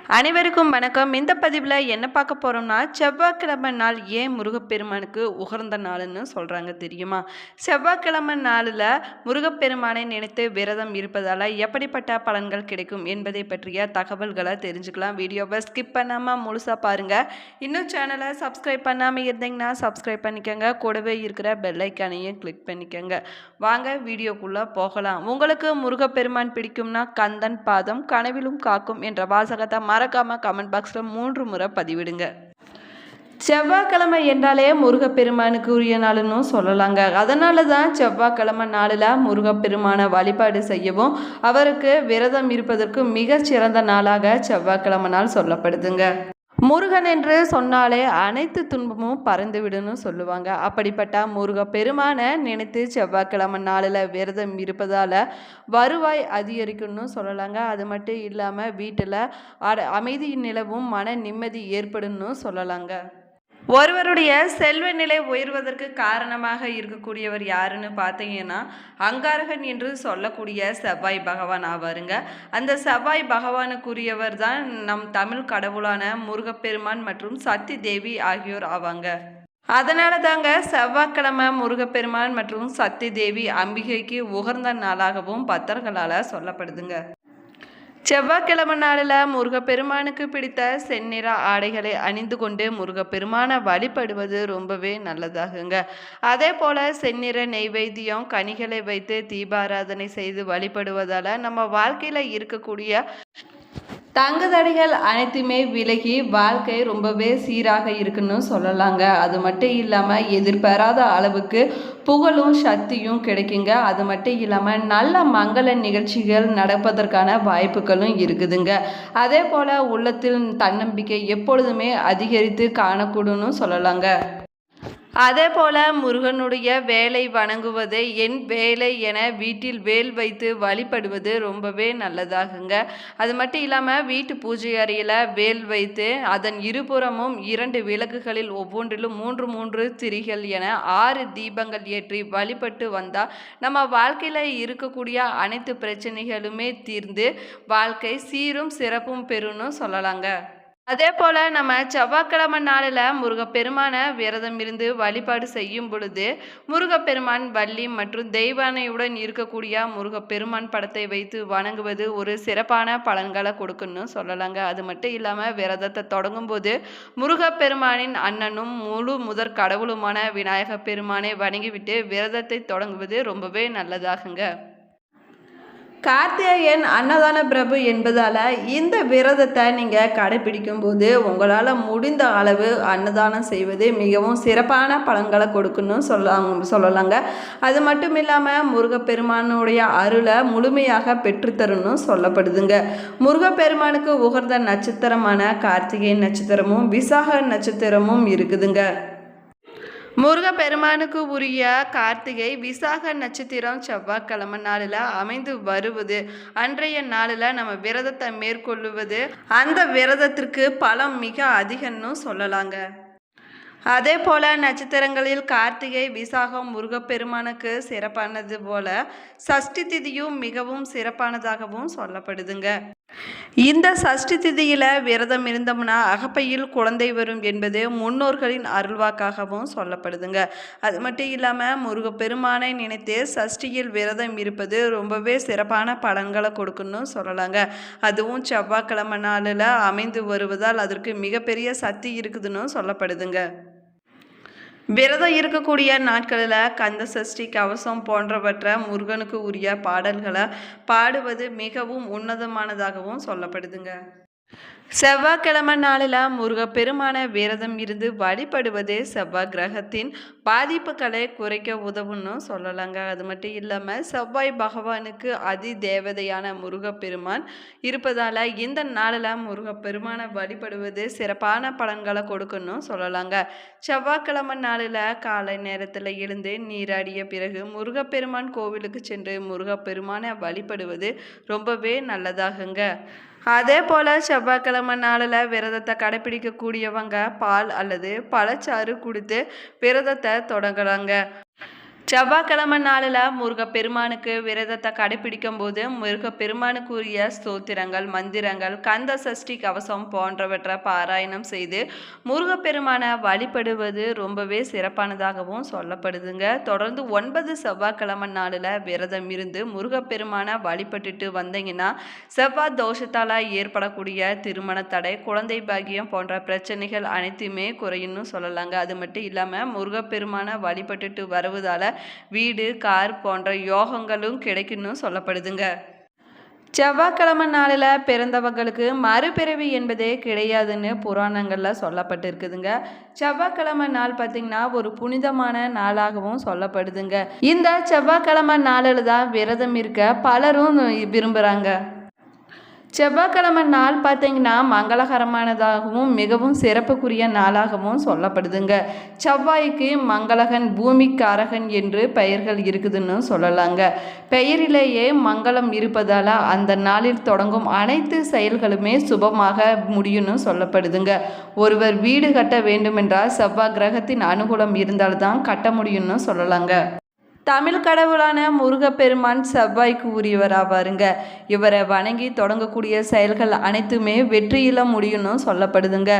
அனைவருக்கும் வணக்கம். இந்த பதிவில் என்ன பார்க்க போகிறோம்னா, செவ்வாய்க்கிழமை நாள் ஏன் முருகப்பெருமானுக்கு உகந்த நாள்னு சொல்கிறாங்க தெரியுமா? செவ்வாய்க்கிழமை நாளில் முருகப்பெருமானை நினைத்து விரதம் இருப்பதால் எப்படிப்பட்ட பலன்கள் கிடைக்கும் என்பதை பற்றிய தகவல்களை தெரிஞ்சுக்கலாம். வீடியோவை ஸ்கிப் பண்ணாமல் முழுசாக பாருங்கள். இன்னும் சேனலை சப்ஸ்கிரைப் பண்ணாமல் இருந்தீங்கன்னா சப்ஸ்கிரைப் பண்ணிக்கோங்க. கூடவே இருக்கிற பெல் ஐக்கானையும் கிளிக் பண்ணிக்கோங்க. வாங்க வீடியோக்குள்ளே போகலாம். உங்களுக்கு முருகப்பெருமான் பிடிக்கும்னா கந்தன் பாதம் கனவிலும் காக்கும் என்ற வாசகத்தை மறக்காம கமெண்ட் பாக்ஸில் 3 முறை பதிவிடுங்க. செவ்வாய்க்கிழமை என்றாலே முருகப்பெருமானுக்கு உரிய நாளுன்னு சொல்லலாங்க. அதனால தான் செவ்வாய்க்கிழமை நாளில் முருகப்பெருமானை வழிபாடு செய்யவும் அவருக்கு விரதம் இருப்பதற்கு மிகச்சிறந்த நாளாக செவ்வாய்க்கிழமை நாள் சொல்லப்படுதுங்க. முருகன் என்று சொன்னாலே அனைத்து துன்பமும் பறந்துவிடுன்னு சொல்லுவாங்க. அப்படிப்பட்ட முருகப்பெருமானை நினைத்து செவ்வாய்க்கிழமை நாளில் விரதம் இருப்பதால் வருவாய் அதிகரிக்கும்னு சொல்லலாங்க. அது மட்டும் இல்லாமல் வீட்டில் அமைதி நிலவும் மன நிம்மதி ஏற்படும்னு சொல்லலாங்க. ஒருவருடைய செல்வ நிலை உயர்வதற்கு காரணமாக இருக்கக்கூடியவர் யாருன்னு பார்த்தீங்கன்னா அங்காரகன் என்று சொல்லக்கூடிய செவ்வாய் பகவான் ஆவாருங்க. அந்த செவ்வாய் பகவானுக்குரியவர் தான் நம் தமிழ் கடவுளான முருகப்பெருமான் மற்றும் சக்தி தேவி ஆகியோர் ஆவாங்க. அதனால தாங்க செவ்வாய்க்கிழமை முருகப்பெருமான் மற்றும் சக்தி தேவி அம்பிகைக்கு உகந்த நாளாகவும் பக்தர்களால் சொல்லப்படுதுங்க. செவ்வாய்க்கிழமை நாளில் முருகப்பெருமானுக்கு பிடித்த செந்நிற ஆடைகளை அணிந்து கொண்டு முருகப்பெருமானை வழிபடுவது ரொம்பவே நல்லதாகுங்க. அதே போல் செந்நிற நெய்வேத்தியம் கனிகளை வைத்து தீபாராதனை செய்து வழிபடுவதால் நம்ம வாழ்க்கையில் இருக்கக்கூடிய தங்குதடைகள் அனைத்துமே விலகி வாழ்க்கை ரொம்பவே சீராக இருக்குன்னு சொல்லலாங்க. அது மட்டும் இல்லாமல் எதிர்பாராத அளவுக்கு புகழும் சக்தியும் கிடைக்குங்க. அது மட்டும் இல்லாமல் நல்ல மங்கள நிகழ்ச்சிகள் நடப்பதற்கான வாய்ப்புகளும் இருக்குதுங்க. அதே போல் உள்ளத்தில் தன்னம்பிக்கை எப்பொழுதுமே அதிகரித்து காணக்கூடும்னு சொல்லலாங்க. அதே போல முருகனுடைய வேலை வணங்குவது என் வேலை என வீட்டில் வேல் வைத்து வழிபடுவது ரொம்பவே நல்லதாகுங்க. அது மட்டும் இல்லாமல் வீட்டு பூஜை அறையில் வேல் வைத்து அதன் இருபுறமும் 2 விளக்குகளில் ஒவ்வொன்றிலும் 3 திரிகள் என 6 தீபங்கள் ஏற்றி வழிபட்டு வந்தால் நம்ம வாழ்க்கையில் இருக்கக்கூடிய அனைத்து பிரச்சனைகளுமே தீர்ந்து வாழ்க்கை சீரும் சிறப்பும் பெறும்னு சொல்லலாங்க. அதே போல் நம்ம செவ்வாய்க்கிழமை நாளில் முருகப்பெருமானை விரதம் இருந்து வழிபாடு செய்யும் பொழுது முருகப்பெருமான் வள்ளி மற்றும் தெய்வானையுடன் இருக்கக்கூடிய முருகப்பெருமான் படத்தை வைத்து வணங்குவது ஒரு சிறப்பான பலன்களை கொடுக்குன்னு சொல்லலாங்க. அது மட்டும் இல்லாமல் விரதத்தை தொடங்கும் போது முருகப்பெருமானின் அண்ணனும் முழு முதற் கடவுளுமான விநாயகப் பெருமானை வணங்கிவிட்டு விரதத்தை தொடங்குவது ரொம்பவே நல்லதாகுங்க. கார்த்திகேயன் அன்னதான பிரபு என்பதால் இந்த விரதத்தை நீங்கள் கடைபிடிக்கும் போது உங்களால் முடிந்த அளவு அன்னதானம் செய்வது மிகவும் சிறப்பான பலன்களை கொடுக்குன்னு சொல்லலாங்க. அது மட்டும் இல்லாமல் முருகப்பெருமானுடைய அருளை முழுமையாக பெற்றுத்தருன்னு சொல்லப்படுதுங்க. முருகப்பெருமானுக்கு உகந்த நட்சத்திரமான கார்த்திகை நட்சத்திரமும் விசாக நட்சத்திரமும் இருக்குதுங்க. முருகப்பெருமானுக்கு உரிய கார்த்திகை விசாக நட்சத்திரம் செவ்வாய்க்கிழமை நாளில் அமைந்து வருவது அன்றைய நாளில் நம்ம விரதத்தை மேற்கொள்ளுவது அந்த விரதத்திற்கு பலம் மிக அதிகம்னு சொல்லலாங்க. அதே போல் நட்சத்திரங்களில் கார்த்திகை விசாகம் முருகப்பெருமானுக்கு சிறப்பானது போல சஷ்டி திதியும் மிகவும் சிறப்பானதாகவும் சொல்லப்படுதுங்க. இந்த சஷ்டி திதியில் விரதம் இருந்தோம்னா அகப்பையில் குழந்தை வரும் என்பது முன்னோர்களின் அருள்வாக்காகவும் சொல்லப்படுதுங்க. அது மட்டும் இல்லாமல் முருகப்பெருமானை நினைத்து சஷ்டியில் விரதம் இருப்பது ரொம்பவே சிறப்பான பலன்களை கொடுக்குன்னு சொல்லலாங்க. அதுவும் செவ்வாய்க்கிழமை நாளில் அமைந்து வருவதால் அதற்கு மிகப்பெரிய சக்தி இருக்குதுன்னு சொல்லப்படுதுங்க. விரதம் இருக்கக்கூடிய நாட்களில் கந்த சஷ்டி கவசம் போன்றவற்றை முருகனுக்கு உரிய பாடல்களை பாடுவது மிகவும் உன்னதமானதாகவும் சொல்லப்படுதுங்க. செவ்வாய்க்கிழமை நாளில் முருகப்பெருமான விரதம் இருந்து வழிபடுவது செவ்வாய் கிரகத்தின் பாதிப்புகளை குறைக்க உதவுன்னு சொல்லலாங்க. அது மட்டும் இல்லாமல் செவ்வாய் பகவானுக்கு அதி தேவதையான முருகப்பெருமான் இருப்பதால் இந்த நாளில் முருகப்பெருமானை வழிபடுவது சிறப்பான பலன்களை கொடுக்கணும் சொல்லலாங்க. செவ்வாய்க்கிழமை நாளில் காலை நேரத்தில் எழுந்து நீராடிய பிறகு முருகப்பெருமான் கோவிலுக்கு சென்று முருகப்பெருமானை வழிபடுவது ரொம்பவே நல்லதாகுங்க. அதே போல் செவ்வாய்க்கிழமை நாளில் விரதத்தை கடைப்பிடிக்கக்கூடியவங்க பால் அல்லது பழச்சாறு குடித்து விரதத்தை தொடங்குறாங்க. செவ்வாய்க்கிழமை நாளில் முருகப்பெருமானுக்கு விரதத்தை கடைபிடிக்கும் போது முருகப்பெருமானுக்குரிய ஸ்தோத்திரங்கள், மந்திரங்கள், கந்த சஷ்டி கவசம் போன்றவற்றை பாராயணம் செய்து முருகப்பெருமானை வழிபடுவது ரொம்பவே சிறப்பானதாகவும் சொல்லப்படுதுங்க. தொடர்ந்து 9 செவ்வாய்க்கிழமை நாளில் விரதம் இருந்து முருகப்பெருமானை வழிபட்டுட்டு வந்தீங்கன்னா செவ்வாய் தோஷத்தால் ஏற்படக்கூடிய திருமண தடை, குழந்தை பாக்கியம் போன்ற பிரச்சனைகள் அனைத்துமே குறையும்னு சொல்லலாங்க. அது மட்டும் இல்லாமல் முருகப்பெருமானை வழிபட்டுட்டு வருவதால் வீடு, கார் போன்ற யோகங்களும் கிடைக்குன்னு சொல்லப்படுதுங்க. செவ்வாய்க்கிழமை நாளில் பிறந்தவங்களுக்கு மறுபிறவி என்பதே கிடையாதுன்னு புராணங்களில் சொல்லப்பட்டிருக்குதுங்க. செவ்வாய்க்கிழமை நாள் பார்த்திங்கன்னா ஒரு புனிதமான நாளாகவும் சொல்லப்படுதுங்க. இந்த செவ்வாய்க்கிழமை நாளில் தான் விரதம் இருக்க பலரும் விரும்புகிறாங்க. செவ்வாய்க்கிழமை நாள் பார்த்திங்கன்னா மங்களகரமானதாகவும் மிகவும் சிறப்புக்குரிய நாளாகவும் சொல்லப்படுதுங்க. செவ்வாய்க்கு மங்களகன், பூமிக்காரகன் என்று பெயர்கள் இருக்குதுன்னு சொல்லலாங்க. பெயரிலேயே மங்களம் இருப்பதால் அந்த நாளில் தொடங்கும் அனைத்து செயல்களுமே சுபமாக முடியும்னு சொல்லப்படுதுங்க. ஒருவர் வீடு கட்ட வேண்டுமென்றால் செவ்வாய் கிரகத்தின் அனுகூலம் இருந்தால்தான் கட்ட முடியும்னு சொல்லலாங்க. தமிழ் கடவுளான முருகப்பெருமான் செவ்வாய்க்கு உரியவர் ஆவாருங்க. இவரை வணங்கி தொடங்கக்கூடிய செயல்கள் அனைத்துமே வெற்றியில முடியும்னு சொல்லப்படுதுங்க.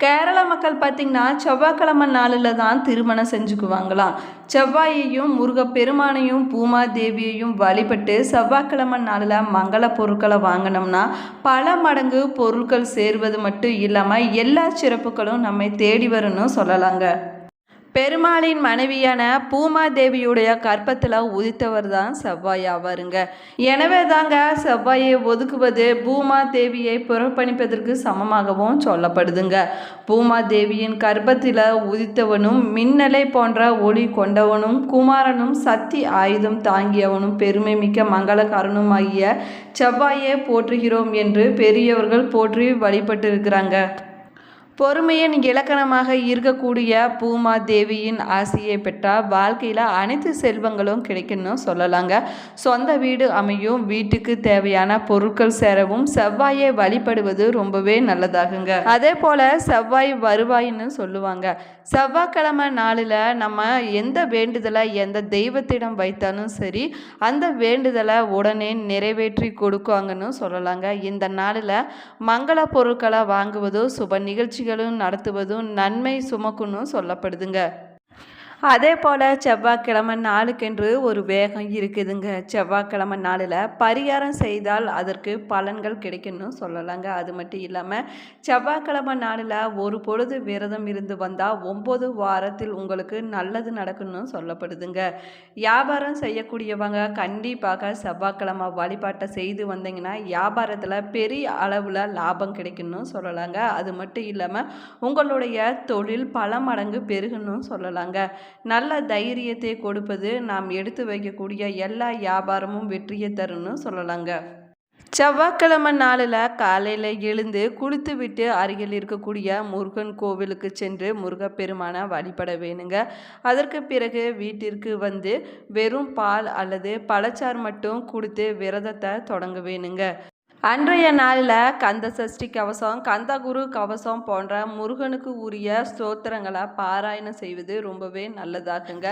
கேரள மக்கள் பார்த்திங்கன்னா செவ்வாய்க்கிழமை நாளில் தான் திருமணம் செஞ்சுக்குவாங்களாம். செவ்வாயையும் முருகப்பெருமானையும் பூமாதேவியையும் வழிபட்டு செவ்வாய்க்கிழமை நாளில் மங்கள பொருட்களை வாங்கினோம்னா பல மடங்கு பொருட்கள் சேர்வது மட்டும் இல்லாமல் எல்லா சிறப்புகளும் நம்மை தேடி வரும்னு சொல்லலாங்க. பெருமாளின் மனைவியான பூமாதேவியுடைய கற்பத்தில் உதித்தவர் தான் செவ்வாய் ஆவாருங்க. எனவே தாங்க செவ்வாயை ஒதுக்குவது பூமாதேவியை புறப்பணிப்பதற்கு சமமாகவும் சொல்லப்படுதுங்க. பூமாதேவியின் கர்ப்பத்தில் உதித்தவனும் மின்னலை போன்ற ஒளி கொண்டவனும் குமாரனும் சக்தி ஆயுதம் தாங்கியவனும் பெருமை மிக்க மங்களகாரனும் ஆகிய செவ்வாயை போற்றுகிறோம் என்று பெரியவர்கள் போற்றி வழிபட்டிருக்கிறாங்க. பொறுமையின் இலக்கணமாக இருக்கக்கூடிய பூமாதேவியின் ஆசையை பெற்றால் வாழ்க்கையில் அனைத்து செல்வங்களும் கிடைக்குன்னு சொல்லலாங்க. சொந்த வீடு அமையும், வீட்டுக்கு தேவையான பொருட்கள் சேரவும் செவ்வாயை வழிபடுவது ரொம்பவே நல்லதாகுங்க. அதே போல் செவ்வாய் வருவாயின்னு சொல்லுவாங்க. செவ்வாய்க்கிழமை நாளில் நம்ம எந்த வேண்டுதலை எந்த தெய்வத்திடம் வைத்தாலும் சரி அந்த வேண்டுதலை உடனே நிறைவேற்றி கொடுக்குவாங்கன்னு சொல்லலாங்க. இந்த நாளில் மங்கள பொருட்களை வாங்குவதோ சுப நிகழ்ச்சிகளும் நடத்துவதும் நன்மை சுமக்குன்னு சொல்லப்படுதுங்க. அதே போல் செவ்வாய்க்கிழமை நாளுக்கென்று ஒரு வேகம் இருக்குதுங்க. செவ்வாய்க்கிழமை நாளில் பரிகாரம் செய்தால் அதற்கு பலன்கள் கிடைக்குன்னு சொல்லலாங்க. அது மட்டும் இல்லாமல் செவ்வாய்க்கிழமை நாளில் ஒரு பொழுது விரதம் இருந்து வந்தால் 9 வாரத்தில் உங்களுக்கு நல்லது நடக்குன்னு சொல்லப்படுதுங்க. வியாபாரம் செய்யக்கூடியவங்க கண்டிப்பாக செவ்வாய்க்கிழமை வழிபாட்டை செய்து வந்தீங்கன்னா வியாபாரத்தில் பெரிய அளவில் லாபம் கிடைக்குன்னு சொல்லலாங்க. அது மட்டும் இல்லாமல் உங்களுடைய தொழில் பல மடங்கு பெருகுன்னு சொல்லலாங்க. நல்ல தைரியத்தை கொடுப்பது நாம் எடுத்து வைக்கக்கூடிய எல்லா வியாபாரமும் வெற்றியை தரும்னு சொல்லலாங்க. செவ்வாய்க்கிழமை நாளில் காலையில் எழுந்து குளித்து விட்டு அருகில் இருக்கக்கூடிய முருகன் கோவிலுக்கு சென்று முருகப்பெருமானை வழிபட வேணுங்க. அதற்கு பிறகு வீட்டிற்கு வந்து வெறும் பால் அல்லது பழச்சாறு மட்டும் கொடுத்து விரதத்தை தொடங்க வேணுங்க. அன்றைய நாளில் கந்த சஷ்டி கவசம், கந்தகுரு கவசம் போன்ற முருகனுக்கு உரிய ஸ்தோத்திரங்களை பாராயணம் செய்வது ரொம்பவே நல்லதாகுங்க.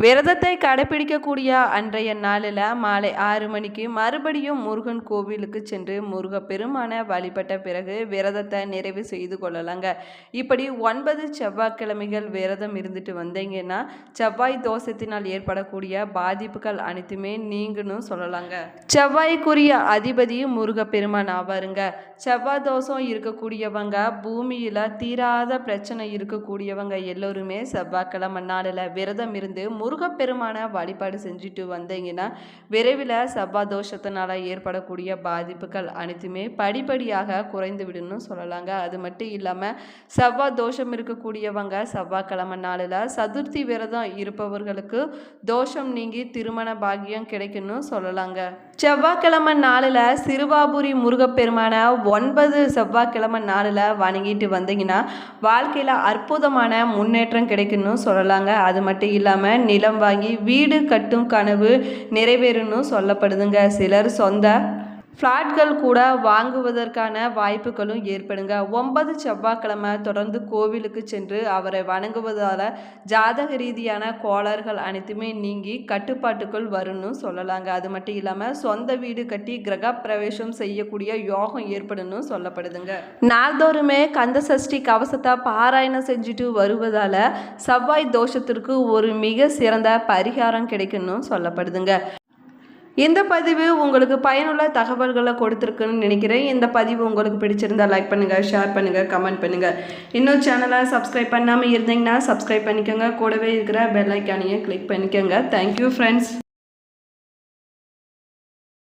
விரதத்தை கடைபிடிக்கக்கூடிய அன்றைய நாளில் மாலை 6 மணிக்கு மறுபடியும் முருகன் கோவிலுக்கு சென்று முருகப்பெருமானை வழிபட்ட பிறகு விரதத்தை நிறைவு செய்து கொள்ளலாங்க. இப்படி 9 செவ்வாய்க்கிழமைகள் விரதம் இருந்துட்டு வந்தீங்கன்னா செவ்வாய் தோஷத்தினால் ஏற்படக்கூடிய பாதிப்புகள் அனைத்துமே நீங்கன்னு சொல்லலாங்க. செவ்வாய்க்குரிய அதிபதி முருகப்பெருமான் ஆவாருங்க. செவ்வாய் தோஷம் இருக்கக்கூடியவங்க, பூமியில் தீராத பிரச்சனை இருக்கக்கூடியவங்க எல்லோருமே செவ்வாய்க்கிழமை நாளில் விரதம் இருந்து முருகப்பெருமானை வழிபாடு செஞ்சுட்டு வந்தீங்கன்னா விரைவில் செவ்வாய் தோஷத்தினால் ஏற்படக்கூடிய பாதிப்புகள் அனைத்துமே படிப்படியாக குறைந்து விடுன்னு சொல்லலாங்க. அது மட்டும் இல்லாமல் செவ்வாய் தோஷம் இருக்கக்கூடியவங்க செவ்வாய்க்கிழமை நாளில் சதுர்த்தி விரதம் இருப்பவர்களுக்கு தோஷம் நீங்கி திருமண பாக்கியம் கிடைக்குன்னு சொல்லலாங்க. செவ்வாய்க்கிழமை நாளில் சிறுவாபுரி முருகப்பெருமான 9 செவ்வாய்க்கிழமை நாளில் வணங்கிட்டு வந்தீங்கன்னா வாழ்க்கையில் அற்புதமான முன்னேற்றம் கிடைக்குன்னு சொல்லலாங்க. அது மட்டும் இல்லாமல் நிலம் வாங்கி வீடு கட்டும் கனவு நிறைவேறுன்னு சொல்லப்படுதுங்க. சிலர் சொந்த ஃப்ளாட்கள் கூட வாங்குவதற்கான வாய்ப்புகளும் ஏற்படுங்க. 9 செவ்வாய்க்கிழமை தொடர்ந்து கோவிலுக்கு சென்று அவரை வணங்குவதால் ஜாதக ரீதியான கோளாறுகள் அனைத்துமே நீங்கி கட்டுப்பாட்டுக்குள் வரும்னு சொல்லலாங்க. அது மட்டும் இல்லாமல் சொந்த வீடு கட்டி கிரகப்பிரவேசம் செய்யக்கூடிய யோகம் ஏற்படும்னு சொல்லப்படுதுங்க. நாள்தோறுமே கந்த சஷ்டி கவசத்தை பாராயணம் செஞ்சுட்டு வருவதால் செவ்வாய் தோஷத்திற்கு ஒரு மிக சிறந்த பரிகாரம் கிடைக்கும்னு சொல்லப்படுதுங்க. இந்த பதிவு உங்களுக்கு பயனுள்ள தகவல்களை கொடுத்துருக்குன்னு நினைக்கிறேன். இந்த பதிவு உங்களுக்கு பிடிச்சிருந்தால் லைக் பண்ணுங்கள், ஷேர் பண்ணுங்கள், கமெண்ட் பண்ணுங்கள். இன்னும் சேனலை சப்ஸ்கிரைப் பண்ணாமல் இருந்தீங்கன்னா சப்ஸ்கிரைப் பண்ணிக்கோங்க. கூடவே இருக்கிற பெல் ஐக்கானையும் கிளிக் பண்ணிக்கோங்க. Thank you friends.